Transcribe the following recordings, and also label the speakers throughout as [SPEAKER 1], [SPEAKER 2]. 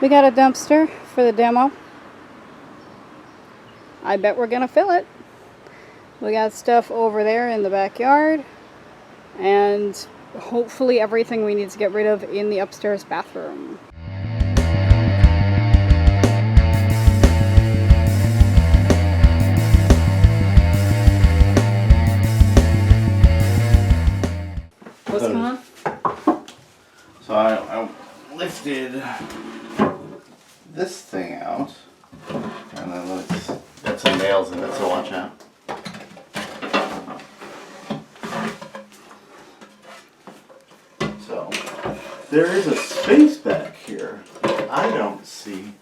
[SPEAKER 1] We got a dumpster for the demo. I bet we're gonna fill it. We got stuff over there in the backyard, and hopefully everything we need to get rid of in the upstairs bathroom. What's going on?
[SPEAKER 2] So I lifted this thing out, and then it's got some nails in it, so watch out. So there is a space back here. I don't see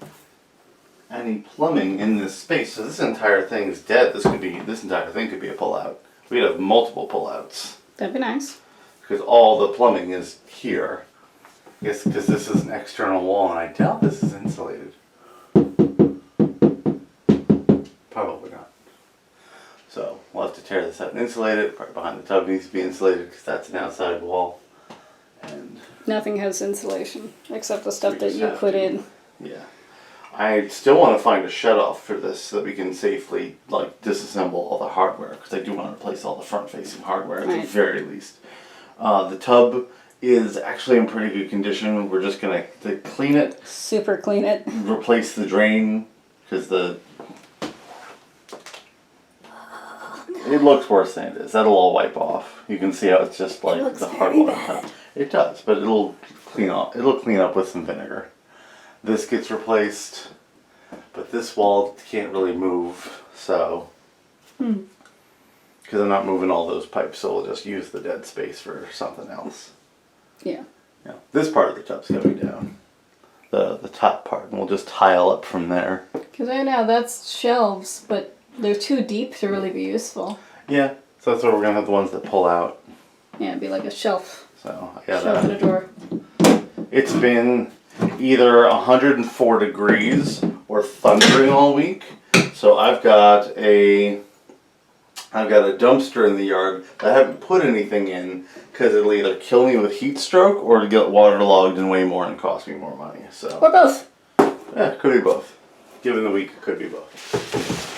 [SPEAKER 2] any plumbing in this space, so this entire thing is dead. This entire thing could be a pullout. We could have multiple pullouts.
[SPEAKER 1] That'd be nice.
[SPEAKER 2] Because all the plumbing is here. I guess because this is an external wall, and I doubt this is insulated. Probably not. So we'll have to tear this out and insulate it. Part behind the tub needs to be insulated because that's an outside wall. And
[SPEAKER 1] nothing has insulation except the stuff that you put in.
[SPEAKER 2] Yeah. I still want to find a shut-off for this so that we can safely disassemble all the hardware, because I do want to replace all the front-facing hardware at the very least. The tub is actually in pretty good condition. We're just going to clean it.
[SPEAKER 1] Super clean it.
[SPEAKER 2] Replace the drain, because it looks worse than it is. That'll all wipe off. You can see how it's just like the hardware tub. It does, but it'll clean up. It'll clean up with some vinegar. This gets replaced, but this wall can't really move, so because I'm not moving all those pipes, so we'll just use the dead space for something else.
[SPEAKER 1] Yeah.
[SPEAKER 2] Yeah. This part of the tub's coming down, the top part, and we'll just tile up from there.
[SPEAKER 1] Because right now that's shelves, but they're too deep to really be useful.
[SPEAKER 2] Yeah, so that's where we're gonna have the ones that pull out.
[SPEAKER 1] Yeah, it'd be like a shelf.
[SPEAKER 2] So I got
[SPEAKER 1] shelf in a drawer.
[SPEAKER 2] It's been either 104 degrees or thundering all week, so I've got a dumpster in the yard that I haven't put anything in because it'll either kill me with heat stroke or to get waterlogged and weigh more and cost me more money. So
[SPEAKER 1] or both.
[SPEAKER 2] Yeah, it could be both. Given the week, it could be both.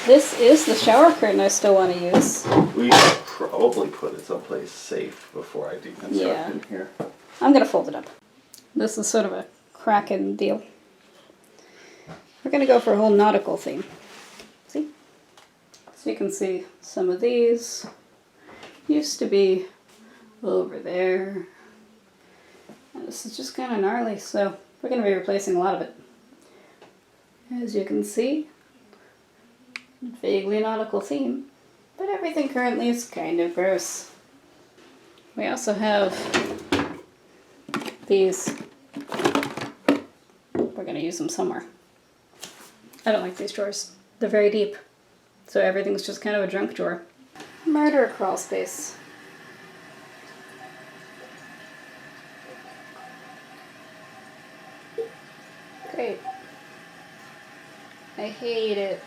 [SPEAKER 1] This is the shower curtain I still want to use.
[SPEAKER 2] We should probably put it someplace safe before I deconstruct in here.
[SPEAKER 1] I'm gonna fold it up. This is sort of a Kraken deal. We're going to go for a whole nautical theme. See? So you can see some of these used to be over there. And this is just kind of gnarly, so we're going to be replacing a lot of it. As you can see, vaguely nautical theme, but everything currently is kind of gross. We also have these. We're going to use them somewhere. I don't like these drawers. They're very deep. So everything's just kind of a junk drawer. Murder crawl space. Great. I hate it.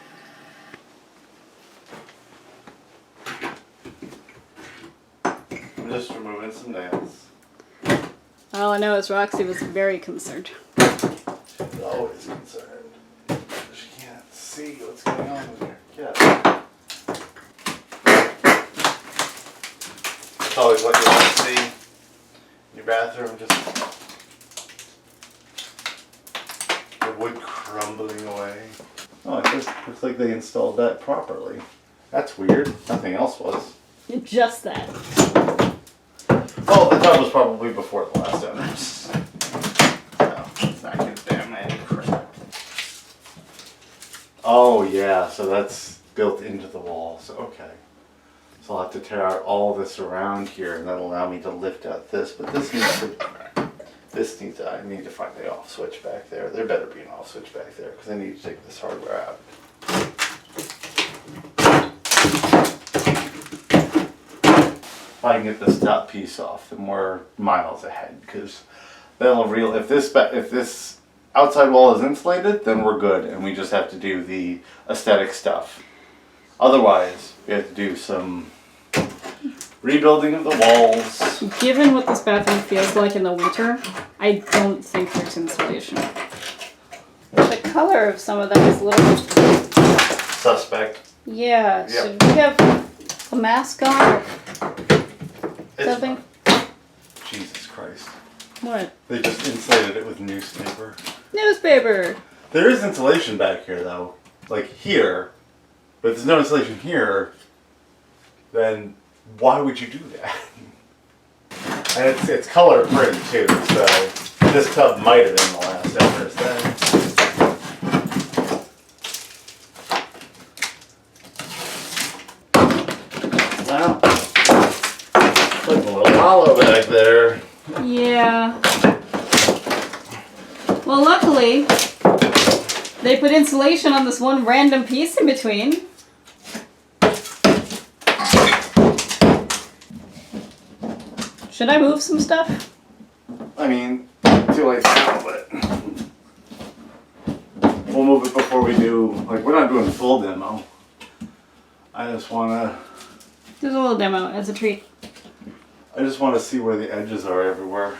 [SPEAKER 2] I'm just removing some nails.
[SPEAKER 1] All I know is Roxy was very concerned.
[SPEAKER 2] She's always concerned. She can't see what's going on with her. Yeah. It's always what you want to see in your bathroom, just the wood crumbling away. Oh, it just looks like they installed that properly. That's weird. Nothing else was.
[SPEAKER 1] Just that.
[SPEAKER 2] Oh, the tub was probably before the last owners. No, it's not contaminated crap. Oh yeah, so that's built into the wall. So okay. So I'll have to tear out all this around here, and that'll allow me to lift out this. But this needs to. I need to find the off switch back there. There better be an off switch back there because I need to take this hardware out. If I can get this top piece off, then we're miles ahead. Because then if this outside wall is insulated, then we're good, and we just have to do the aesthetic stuff. Otherwise, we have to do some rebuilding of the walls.
[SPEAKER 1] Given what this bathroom feels like in the winter, I don't think there's insulation. color of some of them is a little...
[SPEAKER 2] Suspect.
[SPEAKER 1] Yeah,
[SPEAKER 2] Yep.
[SPEAKER 1] should we have a mask on or something?
[SPEAKER 2] Jesus Christ.
[SPEAKER 1] What?
[SPEAKER 2] They just insulated it with newspaper.
[SPEAKER 1] Newspaper!
[SPEAKER 2] There is insulation back here though. Like here. But if there's no insulation here, then why would you do that? And it's color print too, so this tub might have been the last ever then. Wow. Like a little hollow back there.
[SPEAKER 1] Yeah. Well, luckily, they put insulation on this one random piece in between. Should I move some stuff?
[SPEAKER 2] I mean, too late now, but we'll move it before we do, like, we're not doing full demo. I just wanna
[SPEAKER 1] There's a little demo as a treat.
[SPEAKER 2] see where the edges are everywhere.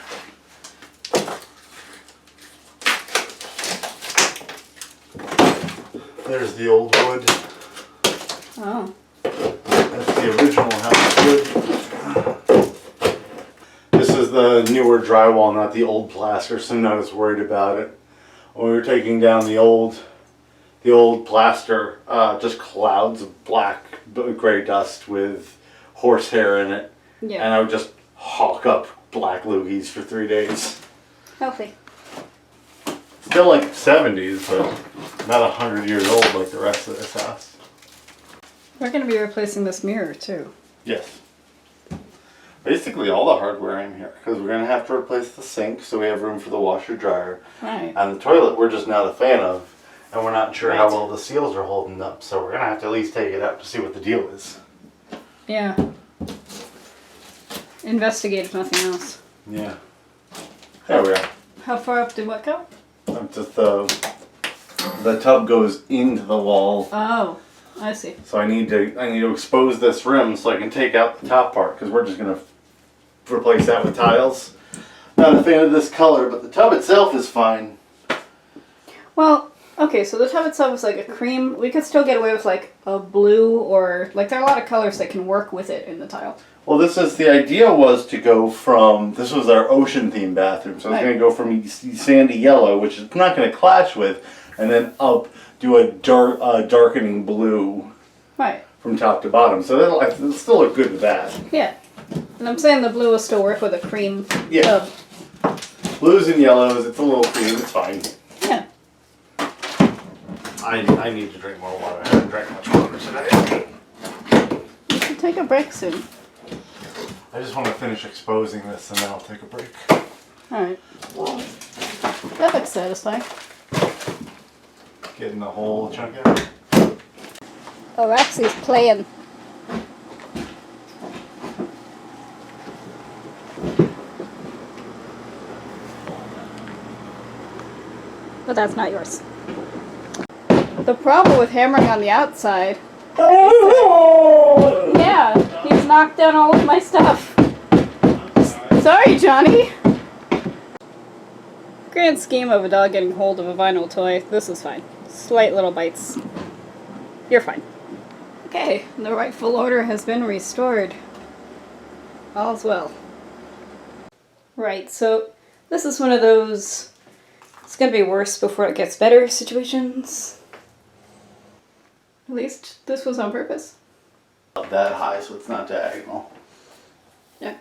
[SPEAKER 2] There's the old wood.
[SPEAKER 1] Oh.
[SPEAKER 2] That's the original house wood. This is the newer drywall, not the old plaster, so I'm not as worried about it. When we were taking down the old plaster, just clouds of black, gray dust with horsehair in it.
[SPEAKER 1] Yeah.
[SPEAKER 2] And I would just hawk up black loogies for 3 days.
[SPEAKER 1] Healthy.
[SPEAKER 2] Still like 70s, but not 100 years old like the rest of this house.
[SPEAKER 1] We're going to be replacing this mirror too.
[SPEAKER 2] Yes. Basically all the hardware in here, because we're going to have to replace the sink so we have room for the washer dryer.
[SPEAKER 1] Right.
[SPEAKER 2] And the toilet we're just not a fan of, and we're not sure how
[SPEAKER 1] Right.
[SPEAKER 2] well the seals are holding up, so we're going to have to at least take it out to see what the deal is.
[SPEAKER 1] Yeah. Investigate if nothing else.
[SPEAKER 2] Yeah. There we are.
[SPEAKER 1] How far up did what go?
[SPEAKER 2] Just the tub goes into the wall,
[SPEAKER 1] Oh, I see.
[SPEAKER 2] so I need to expose this rim so I can take out the top part, because we're just going to replace that with tiles. Not a fan of this color, but the tub itself is fine.
[SPEAKER 1] Well, okay, so the tub itself is like a cream. We could still get away with like a blue or like there are a lot of colors that can work with it in the tile.
[SPEAKER 2] Well, the idea was to go from, this was our ocean themed bathroom, so I was
[SPEAKER 1] Right.
[SPEAKER 2] going to go from sandy yellow, which is not going to clash with, and then up, do a darkening blue
[SPEAKER 1] Right.
[SPEAKER 2] from top to bottom. So it'll still look good with that.
[SPEAKER 1] Yeah. And I'm saying the blue will still work with a cream
[SPEAKER 2] Yeah.
[SPEAKER 1] tub.
[SPEAKER 2] Blues and yellows, it's a little cream, it's fine.
[SPEAKER 1] Yeah.
[SPEAKER 2] I need to drink more water. I haven't drank much water today.
[SPEAKER 1] You should take a break soon.
[SPEAKER 2] I just want to finish exposing this and then I'll take a break.
[SPEAKER 1] Alright. That looks satisfying.
[SPEAKER 2] Getting the whole chunk out.
[SPEAKER 1] Oh, Roxy's playing. But that's not yours. The problem with hammering on the outside... Yeah, he's knocked down all of my stuff. Sorry, Johnny. Grand scheme of a dog getting hold of a vinyl toy, this is fine. Slight little bites. You're fine. Okay, the rightful order has been restored. All's well. Right, so this is one of those it's gonna be worse before it gets better situations. At least this was on purpose.
[SPEAKER 2] Not that high, so it's not diagonal.
[SPEAKER 1] Yeah.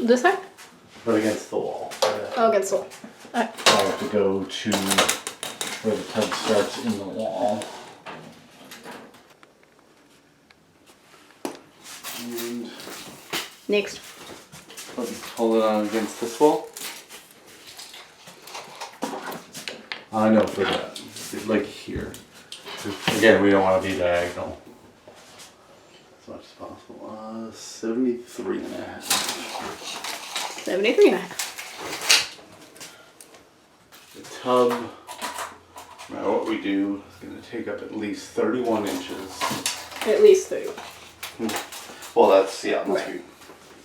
[SPEAKER 1] This side?
[SPEAKER 2] But against the wall.
[SPEAKER 1] Oh, against the wall. Alright.
[SPEAKER 2] I have to go to where the tub starts in the wall. And
[SPEAKER 1] Next.
[SPEAKER 2] hold it on against this wall. I know for that. Like here. Again, we don't want to be diagonal. As much as possible. 73 and a half.
[SPEAKER 1] 73 and a half.
[SPEAKER 2] The tub, no matter what we do, is going to take up at least 31 inches.
[SPEAKER 1] At least 30.
[SPEAKER 2] Well, that's, yeah,
[SPEAKER 1] Right.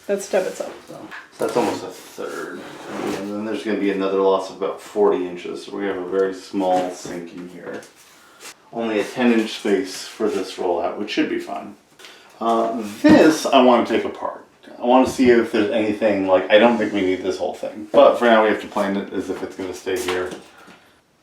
[SPEAKER 1] that stub itself.
[SPEAKER 2] So that's almost a third. And then there's going to be another loss of about 40 inches. So we have a very small sink in here. Only a 10-inch space for this rollout, which should be fun. This I want to take apart. I want to see if there's anything, like, I don't think we need this whole thing. But for now we have to plan it as if it's going to stay here.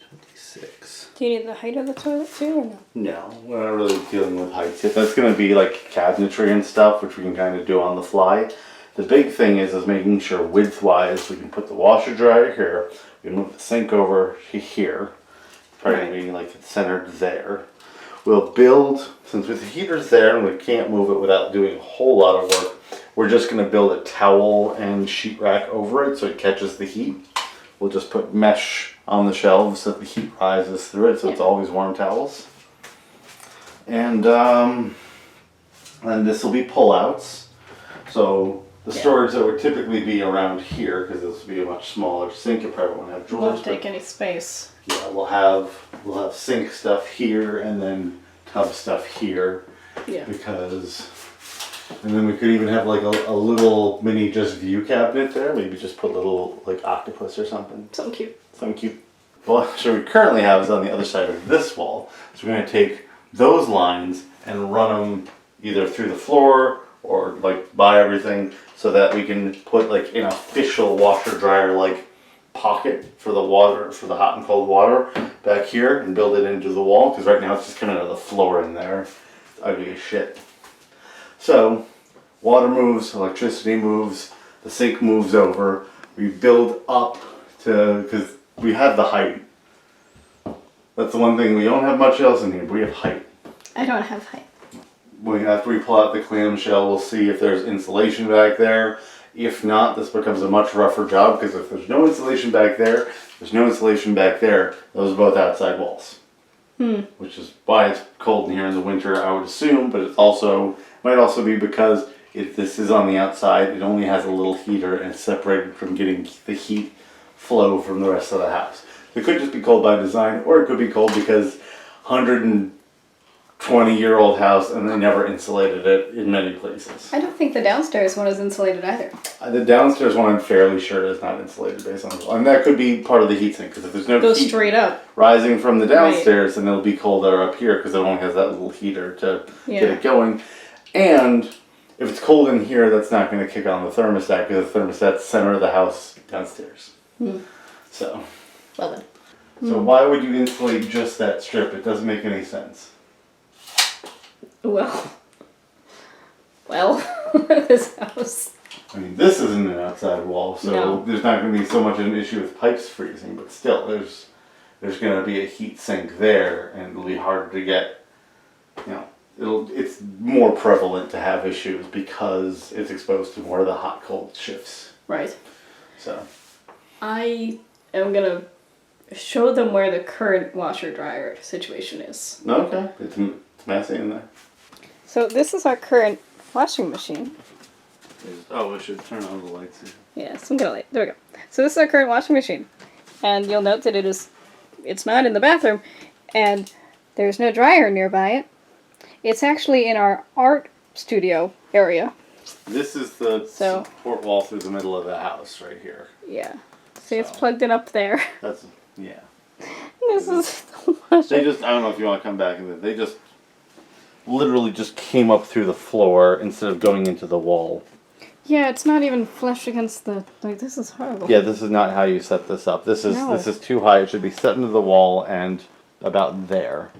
[SPEAKER 2] 26.
[SPEAKER 1] Do you need the height of the toilet too, or no?
[SPEAKER 2] No, we're not really dealing with heights. If that's going to be like cabinetry and stuff, which we can kind of do on the fly. The big thing is making sure width-wise we can put the washer dryer here. We can move the sink over to here. Probably be like it's centered there. We'll build, since with the heaters there and we can't move it without doing a whole lot of work, we're just going to build a towel and sheet rack over it so it catches the heat. We'll just put mesh on the shelves so that the heat rises through it, so it's always warm towels. And this will be pullouts. So the storage that would typically be around here, because this will be a much smaller sink, it probably won't have drawers.
[SPEAKER 1] Won't take any space.
[SPEAKER 2] Yeah, we'll have sink stuff here and then tub stuff here.
[SPEAKER 1] Yeah.
[SPEAKER 2] And then we could even have like a little mini just view cabinet there. Maybe just put a little like octopus or something.
[SPEAKER 1] Something cute.
[SPEAKER 2] Something cute. Well, so we currently have is on the other side of this wall. So we're going to take those lines and run them either through the floor or like by everything so that we can put like an official washer dryer like pocket for the water, for the hot and cold water back here and build it into the wall, because right now it's just coming out of the floor in there. It's ugly as shit. So water moves, electricity moves, the sink moves over. We build up to, because we have the height. That's the one thing, we don't have much else in here, but we have height.
[SPEAKER 1] I don't have height.
[SPEAKER 2] After we pull out the clamshell, we'll see if there's insulation back there. If not, this becomes a much rougher job, because if there's no insulation back there, there's no insulation back there. Those are both outside walls. Which is why it's cold in here in the winter, I would assume, but it might also be because if this is on the outside, it only has a little heater and it's separated from getting the heat flow from the rest of the house. It could just be cold by design, or it could be cold because 120-year-old house and they never insulated it in many places.
[SPEAKER 1] I don't think the downstairs one is insulated either.
[SPEAKER 2] The downstairs one, I'm fairly sure, is not insulated based on, and that could be part of the heat sink, because if there's no
[SPEAKER 1] Goes
[SPEAKER 2] heat
[SPEAKER 1] straight up.
[SPEAKER 2] rising from the downstairs, then it'll be colder up here because it only has that little heater to get it going. And if it's cold in here, that's not going to kick on the thermostat, because the thermostat's center of the house downstairs. So.
[SPEAKER 1] Well then.
[SPEAKER 2] So why would you insulate just that strip? It doesn't make any sense.
[SPEAKER 1] Well, this house.
[SPEAKER 2] I mean, this isn't an outside wall, so there's not going to be so much an issue with pipes freezing, but still, there's going to be a heat sink there, and it'll be harder to get, it's more prevalent to have issues because it's exposed to more of the hot-cold shifts.
[SPEAKER 1] Right.
[SPEAKER 2] So.
[SPEAKER 1] I am going to show them where the current washer-dryer situation is.
[SPEAKER 2] Okay. It's messy in there.
[SPEAKER 1] So this is our current washing machine.
[SPEAKER 2] Oh, we should turn on the lights here.
[SPEAKER 1] Yeah, some kind of light. There we go. So this is our current washing machine. And you'll note that it's not in the bathroom, and there's no dryer nearby it. It's actually in our art studio area.
[SPEAKER 2] This is the support wall through the middle of the house right here.
[SPEAKER 1] Yeah. See, it's plugged in up there.
[SPEAKER 2] That's, yeah.
[SPEAKER 1] This is the washer.
[SPEAKER 2] They just, I don't know if you want to come back and they just literally just came up through the floor instead of going into the wall.
[SPEAKER 1] Yeah, it's not even flush against the, this is horrible.
[SPEAKER 2] Yeah, this is not how you set this up. This is too high. It should be set into the wall and about there.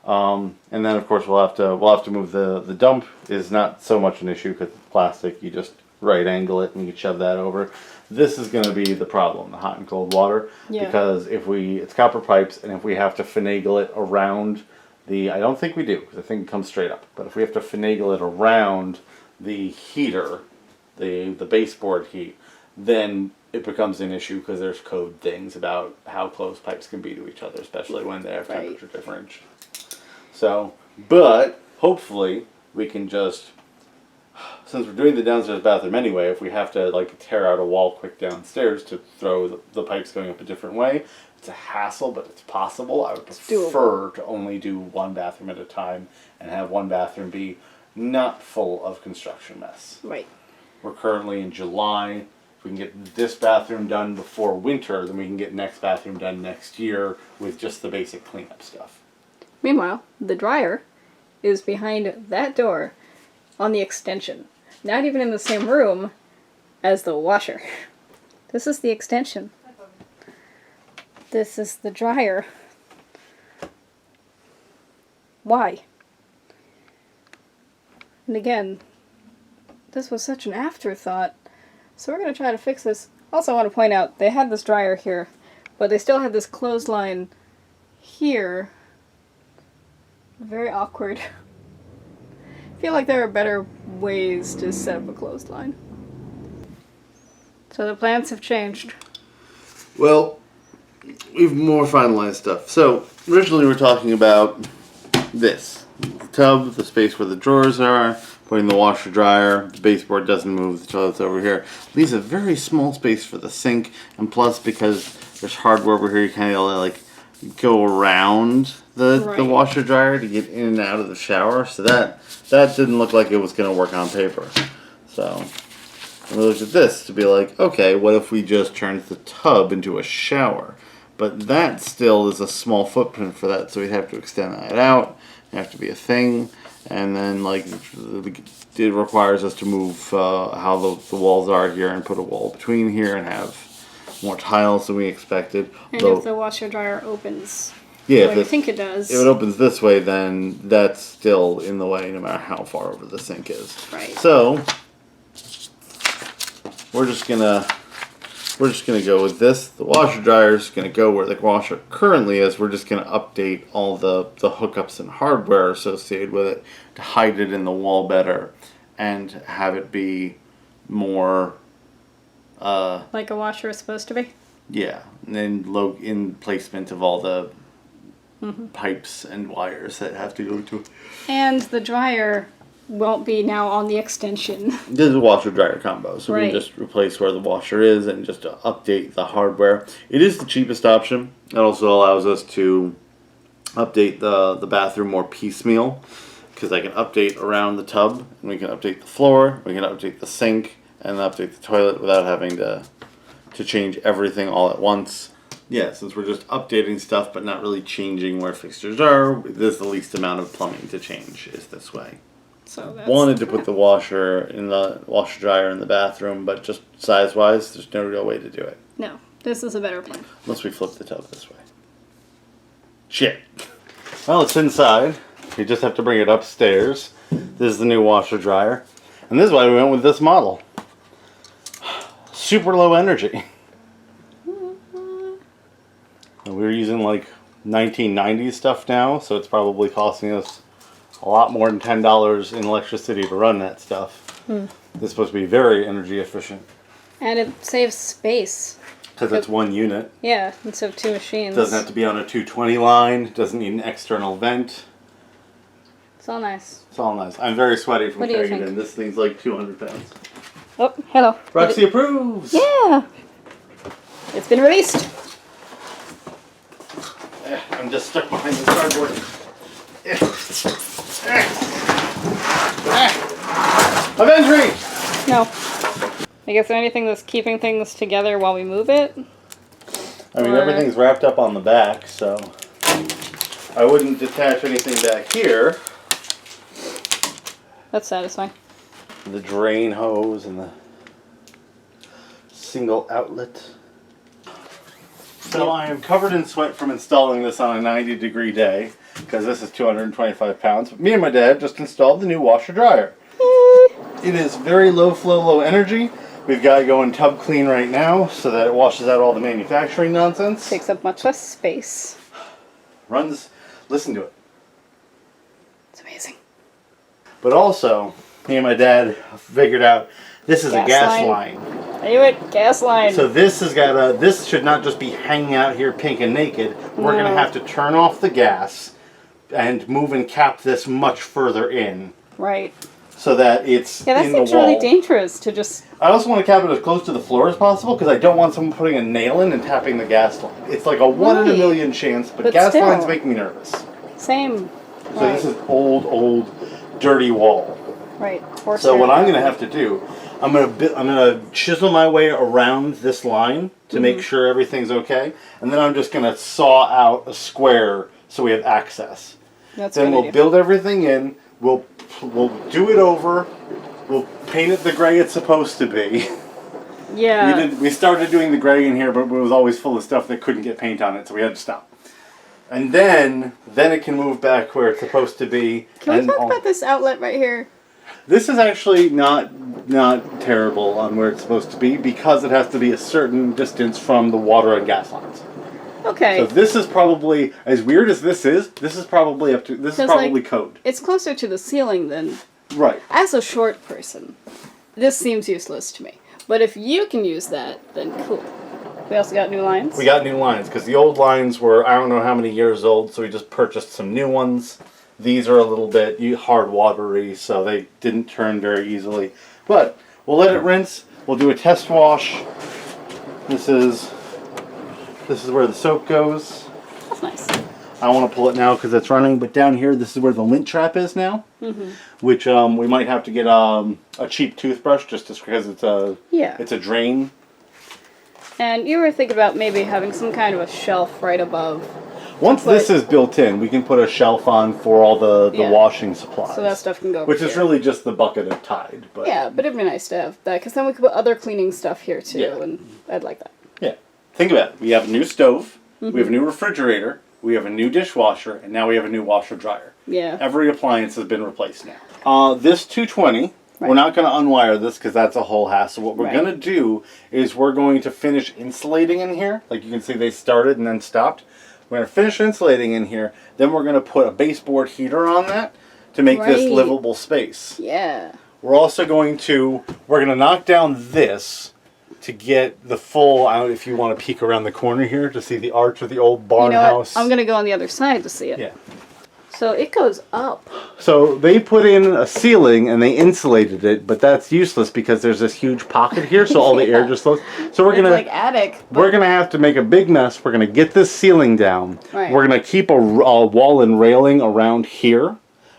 [SPEAKER 2] And then of course we'll have to move the dump is not so much an issue because it's plastic. You just right angle it and you can shove that over. This is going to be the problem, the hot and cold water, because it's copper pipes, and if we have to finagle it around I don't think we do, because I think it comes straight up, but if we have to finagle it around the heater, the baseboard heat, then it becomes an issue because there's code things about how close pipes can be to each other, especially when they have temperature difference. So, but hopefully we can just, since we're doing the downstairs bathroom anyway, if we have to tear out a wall quick downstairs to throw the pipes going up a different way, it's a hassle, but it's possible. I would prefer to only do one bathroom at a time and have one bathroom be not full of construction mess.
[SPEAKER 1] Right.
[SPEAKER 2] We're currently in July. If we can get this bathroom done before winter, then we can get next bathroom done next year with just the basic cleanup stuff.
[SPEAKER 1] Meanwhile, the dryer is behind that door on the extension. Not even in the same room as the washer. This is the extension. This is the dryer. Why? And again, this was such an afterthought. So we're going to try to fix this. Also, I want to point out, they had this dryer here, but they still had this clothesline here. Very awkward. I feel like there are better ways to set up a clothesline. So the plans have changed.
[SPEAKER 2] Well, we've more finalized stuff. So, originally we're talking about this. The tub, the space where the drawers are, putting the washer dryer, the baseboard doesn't move, the toilet's over here. Leaves a very small space for the sink, and plus because there's hardware over here, you kind of like go around the washer dryer to get in and out of the shower. So that didn't look like it was going to work on paper. So we looked at this to be like, okay, what if we just turned the tub into a shower? But that still is a small footprint for that, so we'd have to extend that out. It'd have to be a thing. And then, like, it requires us to move how the walls are here and put a wall between here and have more tiles than we expected.
[SPEAKER 1] And
[SPEAKER 2] Though,
[SPEAKER 1] if the washer dryer opens
[SPEAKER 2] yeah,
[SPEAKER 1] the way you think it does.
[SPEAKER 2] If it opens this way, then that's still in the way no matter how far over the sink is.
[SPEAKER 1] Right.
[SPEAKER 2] So we're just gonna go with this. The washer dryer is gonna go where the washer currently is. We're just gonna update all the hookups and hardware associated with it to hide it in the wall better and have it be more
[SPEAKER 1] like a washer is supposed to be?
[SPEAKER 2] Yeah, and then in placement of all the pipes and wires that have to go to it.
[SPEAKER 1] And the dryer won't be now on the extension.
[SPEAKER 2] This is a washer dryer combo, so we
[SPEAKER 1] Right.
[SPEAKER 2] can just replace where the washer is and just update the hardware. It is the cheapest option. It also allows us to update the bathroom more piecemeal, because I can update around the tub, and we can update the floor, we can update the sink, and update the toilet without having to change everything all at once. Yeah, since we're just updating stuff but not really changing where fixtures are, there's the least amount of plumbing to change is this way.
[SPEAKER 1] So that's
[SPEAKER 2] Wanted to put the washer dryer in the bathroom, but just size-wise, there's no real way to do it.
[SPEAKER 1] No, this is a better plan.
[SPEAKER 2] Unless we flip the tub this way. Shit. Well, it's inside. We just have to bring it upstairs. This is the new washer dryer. And this is why we went with this model. Super low energy. And we're using like 1990s stuff now, so it's probably costing us a lot more than $10 in electricity to run that stuff. This is supposed to be very energy efficient.
[SPEAKER 1] And it saves space.
[SPEAKER 2] Because it's one unit.
[SPEAKER 1] Yeah, instead of two machines.
[SPEAKER 2] Doesn't have to be on a 220 line. Doesn't need an external vent.
[SPEAKER 1] It's all nice.
[SPEAKER 2] It's all nice. I'm very sweaty from
[SPEAKER 1] What do you
[SPEAKER 2] carrying it
[SPEAKER 1] think?
[SPEAKER 2] in. This thing's like 200 pounds.
[SPEAKER 1] Oh, hello.
[SPEAKER 2] Roxy approves!
[SPEAKER 1] Yeah! It's been released.
[SPEAKER 2] I'm just stuck behind the cardboard. Avenge me!
[SPEAKER 1] No. I guess anything that's keeping things together while we move it?
[SPEAKER 2] I mean,
[SPEAKER 1] Or-
[SPEAKER 2] everything's wrapped up on the back, so I wouldn't detach anything back here.
[SPEAKER 1] That's satisfying.
[SPEAKER 2] The drain hose and the single outlet. So I am covered in sweat from installing this on a 90-degree day, because this is 225 pounds. But me and my dad just installed the new washer dryer. It is very low flow, low energy. We've got it going tub clean right now so that it washes out all the manufacturing nonsense.
[SPEAKER 1] Takes up much less space.
[SPEAKER 2] Runs, listen to it.
[SPEAKER 1] It's amazing.
[SPEAKER 2] But also, me and my dad figured out this is a gas line.
[SPEAKER 1] I knew it. Gas line.
[SPEAKER 2] So this has got this should not just be hanging out here pink and naked. We're going to have to turn off the gas and move and cap this much further in.
[SPEAKER 1] Right.
[SPEAKER 2] So that it's
[SPEAKER 1] Yeah, that
[SPEAKER 2] in the
[SPEAKER 1] seems
[SPEAKER 2] wall.
[SPEAKER 1] really dangerous to just...
[SPEAKER 2] I also want to cap it as close to the floor as possible because I don't want someone putting a nail in and tapping the gas line. It's like a 1 in a million chance, but gas
[SPEAKER 1] still.
[SPEAKER 2] lines make me nervous.
[SPEAKER 1] Same.
[SPEAKER 2] So this is old, dirty wall.
[SPEAKER 1] Right.
[SPEAKER 2] So what I'm going to have to do, I'm gonna chisel my way around this line to make sure everything's okay, and then I'm just gonna saw out a square so we have access.
[SPEAKER 1] That's
[SPEAKER 2] Then
[SPEAKER 1] a good
[SPEAKER 2] we'll
[SPEAKER 1] idea.
[SPEAKER 2] build everything in. We'll do it over. We'll paint it the gray it's supposed to be.
[SPEAKER 1] Yeah.
[SPEAKER 2] We started doing the gray in here, but it was always full of stuff that couldn't get paint on it, so we had to stop. And then it can move back where it's supposed to be.
[SPEAKER 1] Can we talk about this outlet right here?
[SPEAKER 2] This is actually not terrible on where it's supposed to be because it has to be a certain distance from the water and gas lines.
[SPEAKER 1] Okay.
[SPEAKER 2] So this is probably, as weird as this is probably this is probably code.
[SPEAKER 1] It's closer to the ceiling than...
[SPEAKER 2] Right.
[SPEAKER 1] As a short person, this seems useless to me. But if you can use that, then cool. We also got new lines.
[SPEAKER 2] We got new lines because the old lines were I don't know how many years old, so we just purchased some new ones. These are a little bit hard watery, so they didn't turn very easily. But we'll let it rinse. We'll do a test wash. This is where the soap goes.
[SPEAKER 1] That's nice.
[SPEAKER 2] I don't want to pull it now because it's running, but down here, this is where the lint trap is now. Which we might have to get a cheap toothbrush just because it's a drain.
[SPEAKER 1] And you were thinking about maybe having some kind of a shelf right above.
[SPEAKER 2] Once this is built in, we can put a shelf on for all the washing supplies.
[SPEAKER 1] So that stuff can go over
[SPEAKER 2] Which is
[SPEAKER 1] here.
[SPEAKER 2] really just the bucket of Tide. But
[SPEAKER 1] Yeah, but it'd be nice to have that, because then we could put other cleaning stuff here too,
[SPEAKER 2] Yeah.
[SPEAKER 1] and I'd like that.
[SPEAKER 2] Yeah. Think about it. We have a new stove, we have a new refrigerator, we have a new dishwasher, and now we have a new washer-dryer.
[SPEAKER 1] Yeah.
[SPEAKER 2] Every appliance has been replaced now. This 220, we're not going to unwire this because that's a whole hassle. What we're going to do is we're going to finish insulating in here. Like you can see they started and then stopped. We're going to finish insulating in here. Then we're going to put a baseboard heater on that to make this livable space.
[SPEAKER 1] Yeah.
[SPEAKER 2] We're also going to knock down this to get the full, I don't know if you want to peek around the corner here to see the arch of the old barn house.
[SPEAKER 1] I'm going to go on the other side to see it.
[SPEAKER 2] Yeah.
[SPEAKER 1] So it goes up.
[SPEAKER 2] So they put in a ceiling and they insulated it, but that's useless because there's this huge pocket here, so all the air just flows. So
[SPEAKER 1] It's like attic.
[SPEAKER 2] we're gonna have to make a big mess. We're gonna get this ceiling down.
[SPEAKER 1] Right.
[SPEAKER 2] We're gonna keep a wall and railing around here,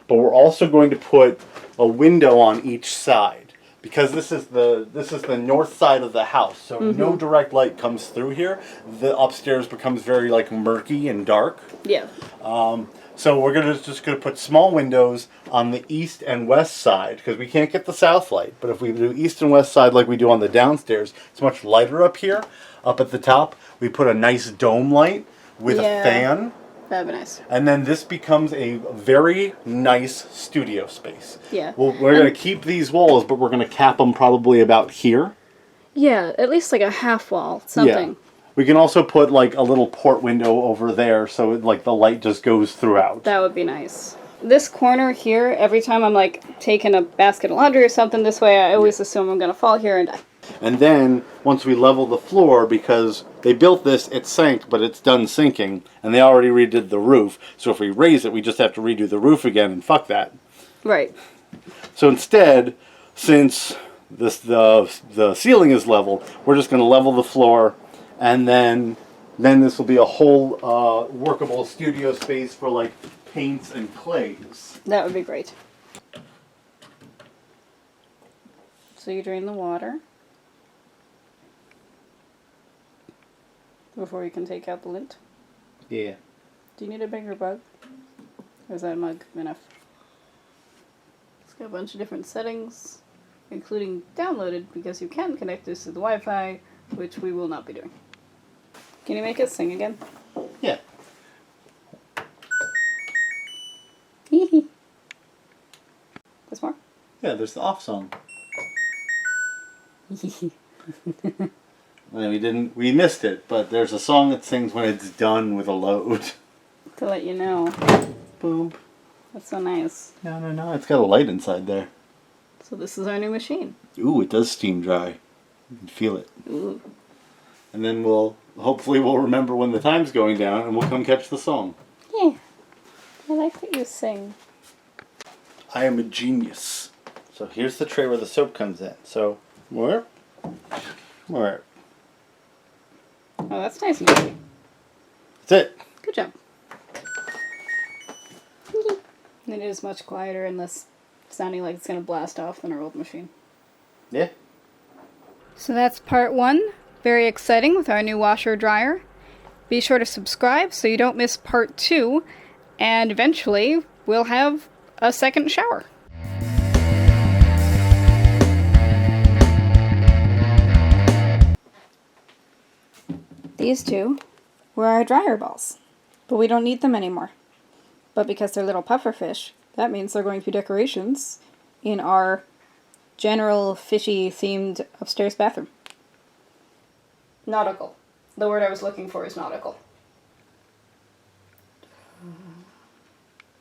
[SPEAKER 2] but we're also going to put a window on each side because this is the north side of the house. So no direct light comes through here. The upstairs becomes very like murky and dark.
[SPEAKER 1] Yeah.
[SPEAKER 2] So we're just gonna put small windows on the east and west side because we can't get the south light. But if we do east and west side like we do on the downstairs, it's much lighter up here. Up at the top, we put a nice dome light with a fan.
[SPEAKER 1] That'd be nice.
[SPEAKER 2] And then this becomes a very nice studio space.
[SPEAKER 1] Yeah.
[SPEAKER 2] Well, we're gonna keep these walls, but we're gonna cap them probably about here.
[SPEAKER 1] Yeah, at least like a half wall, something.
[SPEAKER 2] Yeah. We can also put like a little port window over there so like the light just goes throughout.
[SPEAKER 1] That would be nice. This corner here, every time I'm like taking a basket of laundry or something this way, I always assume I'm going to fall here and die.
[SPEAKER 2] And then once we level the floor, because they built this, it sank, but it's done sinking, and they already redid the roof. So if we raise it, we just have to redo the roof again, and fuck that.
[SPEAKER 1] Right.
[SPEAKER 2] So instead, since the ceiling is level, we're just going to level the floor. And then this will be a whole workable studio space for like paints and clays.
[SPEAKER 1] That would be great. So you drain the water before you can take out the lint.
[SPEAKER 2] Yeah.
[SPEAKER 1] Do you need a bigger mug? Or is that mug enough? It's got a bunch of different settings, including downloaded, because you can connect this to the Wi-Fi, which we will not be doing. Can you make it sing again?
[SPEAKER 2] Yeah.
[SPEAKER 1] There's more?
[SPEAKER 2] Yeah, there's the off song. We missed it, but there's a song that sings when it's done with a load.
[SPEAKER 1] To let you know.
[SPEAKER 2] Boom.
[SPEAKER 1] That's so nice.
[SPEAKER 2] No, it's got a light inside there.
[SPEAKER 1] So this is our new machine.
[SPEAKER 2] Ooh, it does steam dry. You can feel it.
[SPEAKER 1] Ooh.
[SPEAKER 2] And then hopefully we'll remember when the time's going down and we'll come catch the song.
[SPEAKER 1] Yeah. I like that you sing.
[SPEAKER 2] I am a genius. So here's the tray where the soap comes in. So, more.
[SPEAKER 1] Oh, that's nice and easy.
[SPEAKER 2] That's it.
[SPEAKER 1] Good job. And it is much quieter and less sounding like it's going to blast off than our old machine.
[SPEAKER 2] Yeah.
[SPEAKER 1] So that's part 1. Very exciting with our new washer dryer. Be sure to subscribe so you don't miss part 2, and eventually we'll have a second shower. These two were our dryer balls, but we don't need them anymore. But because they're little puffer fish, that means they're going to be decorations in our general fishy themed upstairs bathroom. Nautical. The word I was looking for is nautical.